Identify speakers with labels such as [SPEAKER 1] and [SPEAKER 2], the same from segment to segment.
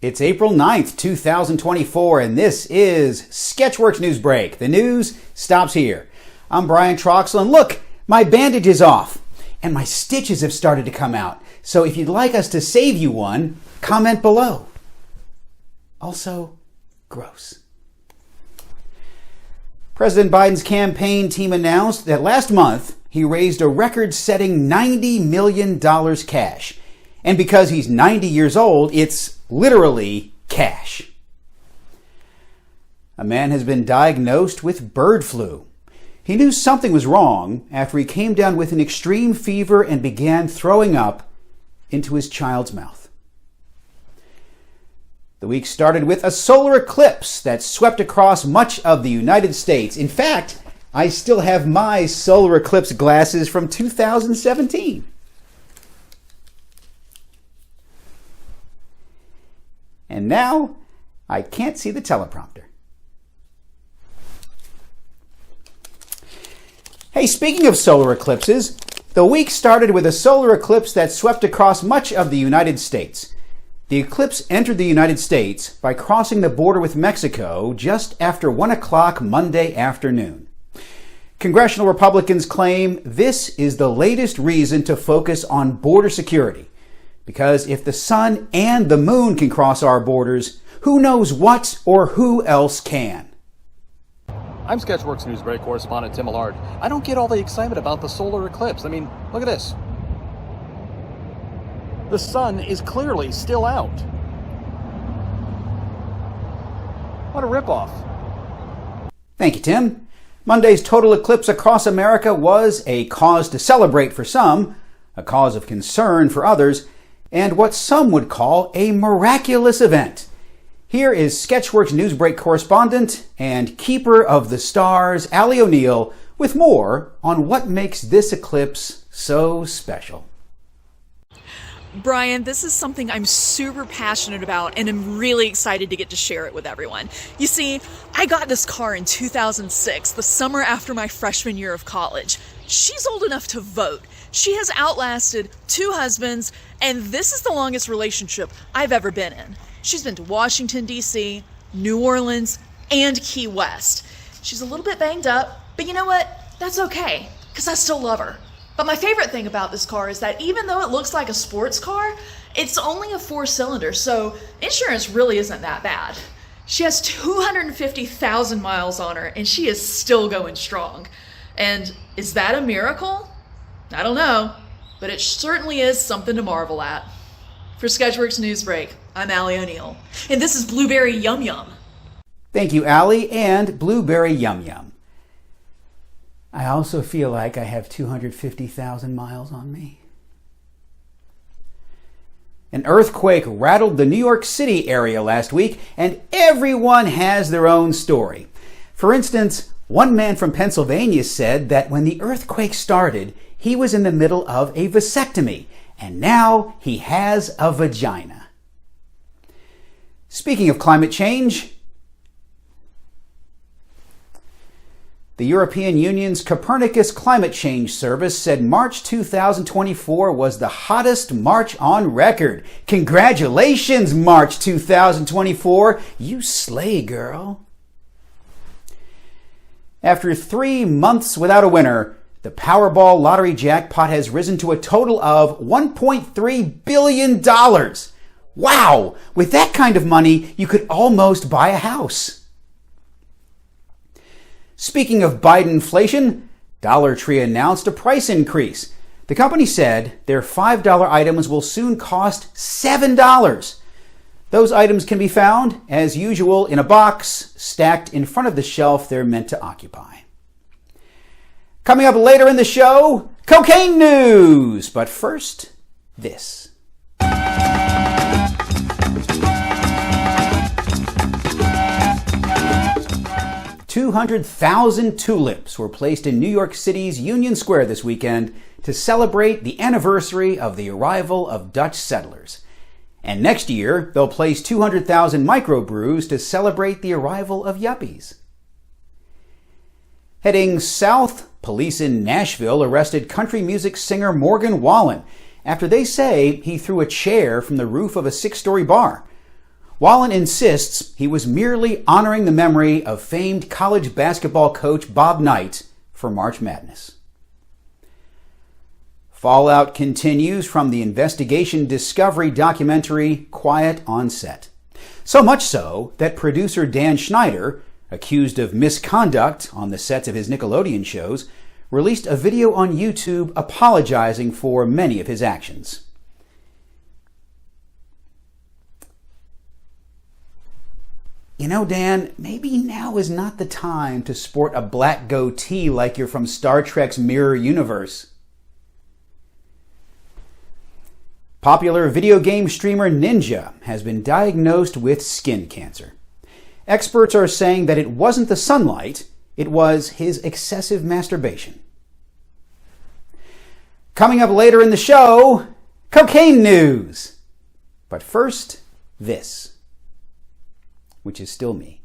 [SPEAKER 1] It's April 9th, 2024, and this is Sketchworks NewsBrake. The news stops here. I'm Brian Troxel, and look, my bandage is off, and my stitches have started to come out. So if you'd like us to save you one, comment below. Also, gross. President Biden's campaign team announced that last month he raised a record-setting $90 million cash. And because he's 90 years old, it's literally cash. A man has been diagnosed with bird flu. He knew something was wrong after he came down with an extreme fever and began throwing up into his child's mouth. The week started with a solar eclipse that swept across much of the United States. In fact, I still have my solar eclipse glasses from 2017. And now, I can't see the teleprompter. Hey, speaking of solar eclipses, the week started with a solar eclipse that swept across much of the United States. The eclipse entered the United States by crossing the border with Mexico just after 1 o'clock Monday afternoon. Congressional Republicans claim this is the latest reason to focus on border security. Because if the sun and the moon can cross our borders, who knows what or who else can?
[SPEAKER 2] I'm Sketchworks NewsBrake correspondent Tim Millard. I don't get all the excitement about the solar eclipse. I mean, look at this. The sun is clearly still out. What a ripoff.
[SPEAKER 1] Thank you, Tim. Monday's total eclipse across America was a cause to celebrate for some, a cause of concern for others, and what some would call a miraculous event. Here is Sketchworks NewsBrake correspondent and keeper of the stars, Allie O'Neill, with more on what makes this eclipse so special.
[SPEAKER 3] Brian, this is something I'm super passionate about, and I'm really excited to get to share it with everyone. You see, I got this car in 2006, the summer after my freshman year of college. She's old enough to vote. She has outlasted 2 husbands, and this is the longest relationship I've ever been in. She's been to Washington, D.C., New Orleans, and Key West. She's a little bit banged up, but you know what? That's okay, because I still love her. But my favorite thing about this car is that even though it looks like a sports car, it's only a 4-cylinder, so insurance really isn't that bad. She has 250,000 miles on her, and she is still going strong. And is that a miracle? I don't know, but it certainly is something to marvel at. For Sketchworks NewsBrake, I'm Allie O'Neill, and this is Blueberry Yum Yum.
[SPEAKER 1] Thank you, Allie, and Blueberry Yum Yum. I also feel like I have 250,000 miles on me. An earthquake rattled the New York City area last week, and everyone has their own story. For instance, one man from Pennsylvania said that when the earthquake started, he was in the middle of a vasectomy, and now he has a vagina. Speaking of climate change, the European Union's Copernicus Climate Change Service said March 2024 was the hottest March on record. Congratulations, March 2024. You slay, girl. After 3 months without a winner, the Powerball lottery jackpot has risen to a total of $1.3 billion. Wow! With that kind of money, you could almost buy a house. Speaking of Bidenflation, Dollar Tree announced a price increase. The company said their $5 items will soon cost $7. Those items can be found, as usual, in a box stacked in front of the shelf they're meant to occupy. Coming up later in the show, cocaine news! But first, this. 200,000 tulips were placed in New York City's Union Square this weekend to celebrate the anniversary of the arrival of Dutch settlers. And next year, they'll place 200,000 microbrews to celebrate the arrival of yuppies. Heading south, police in Nashville arrested country music singer Morgan Wallen after they say he threw a chair from the roof of a 6-story bar. Wallen insists he was merely honoring the memory of famed college basketball coach Bob Knight for March Madness. Fallout continues from the investigation discovery documentary Quiet on Set. So much so that producer Dan Schneider, accused of misconduct on the sets of his Nickelodeon shows, released a video on YouTube apologizing for many of his actions. You know, Dan, maybe now is not the time to sport a black goatee like you're from Star Trek's Mirror Universe. Popular video game streamer Ninja has been diagnosed with skin cancer. Experts are saying that it wasn't the sunlight, it was his excessive masturbation. Coming up later in the show, cocaine news. But first, this, which is still me.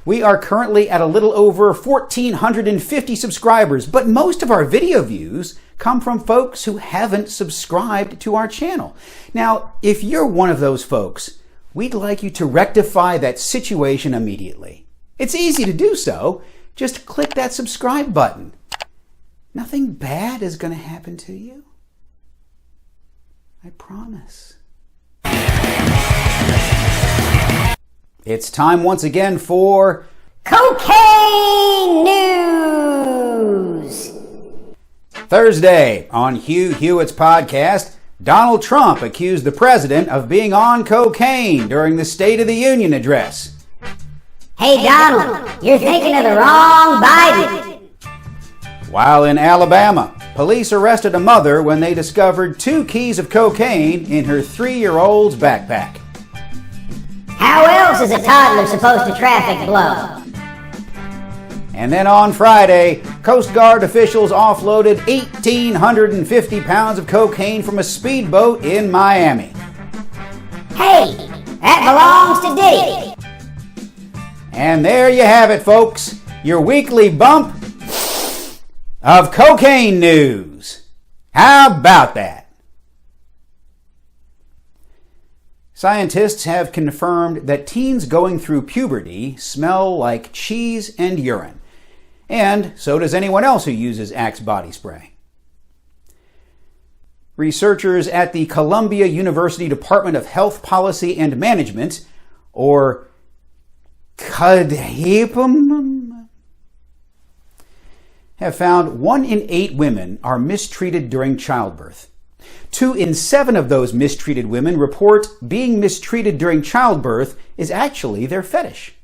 [SPEAKER 1] We are currently at a little over 1,450 subscribers, but most of our video views come from folks who haven't subscribed to our channel. Now, if you're one of those folks, we'd like you to rectify that situation immediately. It's easy to do so. Just click that subscribe button. Nothing bad is going to happen to you. I promise. It's time once again for
[SPEAKER 4] Cocaine News!
[SPEAKER 1] Thursday on Hugh Hewitt's podcast, Donald Trump accused the president of being on cocaine during the State of the Union address.
[SPEAKER 4] Hey Donald, you're thinking of the wrong Biden.
[SPEAKER 1] While in Alabama, police arrested a mother when they discovered 2 keys of cocaine in her 3-year-old's backpack.
[SPEAKER 4] How else is a toddler supposed to traffic blow?
[SPEAKER 1] And then on Friday, Coast Guard officials offloaded 1,850 pounds of cocaine from a speedboat in Miami.
[SPEAKER 4] Hey, that belongs to Diddy.
[SPEAKER 1] And there you have it, folks, your weekly bump of cocaine news. How about that? Scientists have confirmed that teens going through puberty smell like cheese and urine. And so does anyone else who uses Axe body spray. Researchers at the Columbia University Department of Health Policy and Management, or CUDHEPM, have found 1 in 8 women are mistreated during childbirth. 2 in 7 of those mistreated women report being mistreated during childbirth is actually their fetish.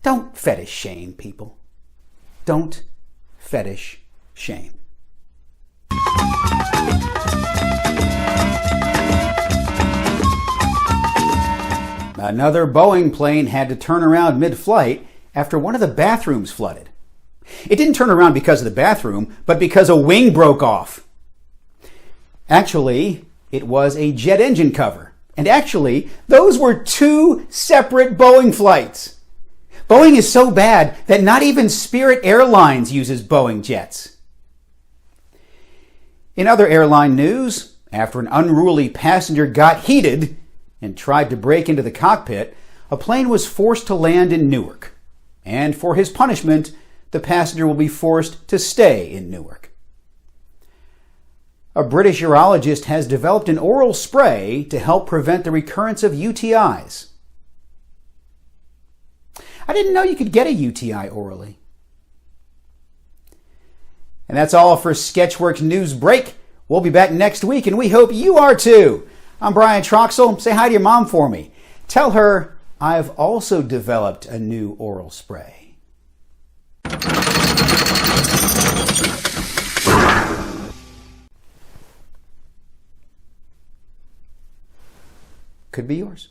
[SPEAKER 1] Don't fetish shame, people. Don't fetish shame. Another Boeing plane had to turn around mid-flight after one of the bathrooms flooded. It didn't turn around because of the bathroom, but because a wing broke off. Actually, it was a jet engine cover. And actually, those were 2 separate Boeing flights. Boeing is so bad that not even Spirit Airlines uses Boeing jets. In other airline news, after an unruly passenger got heated and tried to break into the cockpit, a plane was forced to land in Newark. And for his punishment, the passenger will be forced to stay in Newark. A British urologist has developed an oral spray to help prevent the recurrence of UTIs. I didn't know you could get a UTI orally. And that's all for Sketchworks NewsBrake. We'll be back next week, and we hope you are too. I'm Brian Troxel. Say hi to your mom for me. Tell her I've also developed a new oral spray. Could be yours.